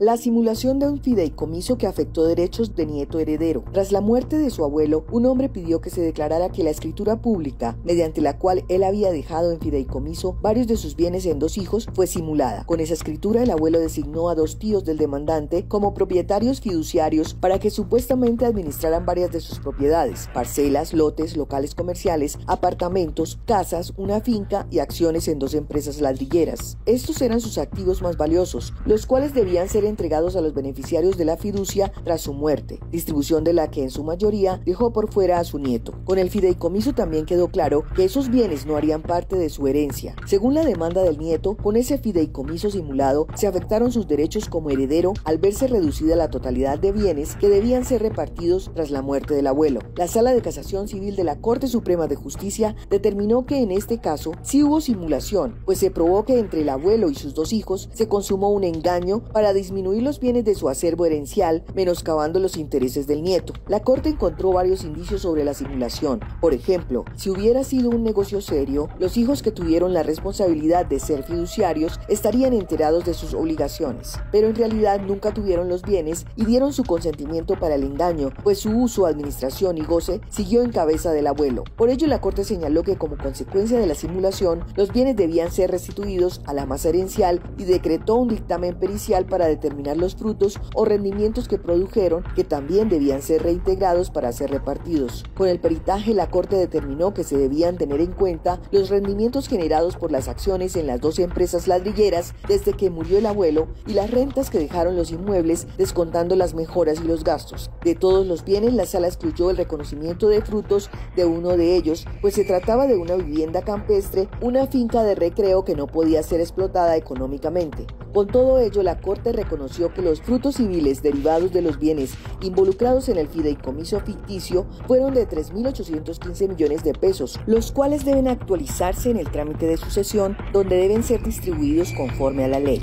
La simulación de un fideicomiso que afectó derechos de nieto heredero. Tras la muerte de su abuelo, un hombre pidió que se declarara que la escritura pública, mediante la cual él había dejado en fideicomiso varios de sus bienes en 2 hijos, fue simulada. Con esa escritura, el abuelo designó a 2 tíos del demandante como propietarios fiduciarios para que supuestamente administraran varias de sus propiedades: parcelas, lotes, locales comerciales, apartamentos, casas, una finca y acciones en 2 empresas ladrilleras. Estos eran sus activos más valiosos, los cuales debían ser entregados a los beneficiarios de la fiducia tras su muerte, distribución de la que en su mayoría dejó por fuera a su nieto. Con el fideicomiso también quedó claro que esos bienes no harían parte de su herencia. Según la demanda del nieto, con ese fideicomiso simulado se afectaron sus derechos como heredero al verse reducida la totalidad de bienes que debían ser repartidos tras la muerte del abuelo. La Sala de Casación Civil de la Corte Suprema de Justicia determinó que en este caso sí hubo simulación, pues se probó que entre el abuelo y sus 2 hijos se consumó un engaño para disminuir los bienes de su acervo herencial, menoscabando los intereses del nieto. La Corte encontró varios indicios sobre la simulación. Por ejemplo, si hubiera sido un negocio serio, los hijos que tuvieron la responsabilidad de ser fiduciarios estarían enterados de sus obligaciones, pero en realidad nunca tuvieron los bienes y dieron su consentimiento para el engaño, pues su uso, administración y goce siguió en cabeza del abuelo. Por ello, la Corte señaló que como consecuencia de la simulación, los bienes debían ser restituidos a la masa herencial y decretó un dictamen pericial para determinar los frutos o rendimientos que produjeron, que también debían ser reintegrados para ser repartidos. Con el peritaje, la Corte determinó que se debían tener en cuenta los rendimientos generados por las acciones en las 2 empresas ladrilleras desde que murió el abuelo y las rentas que dejaron los inmuebles, descontando las mejoras y los gastos. De todos los bienes, la Sala excluyó el reconocimiento de frutos de uno de ellos, pues se trataba de una vivienda campestre, una finca de recreo que no podía ser explotada económicamente. Con todo ello, la Corte reconoció que los frutos civiles derivados de los bienes involucrados en el fideicomiso ficticio fueron de 3.815 millones de pesos, los cuales deben actualizarse en el trámite de sucesión, donde deben ser distribuidos conforme a la ley.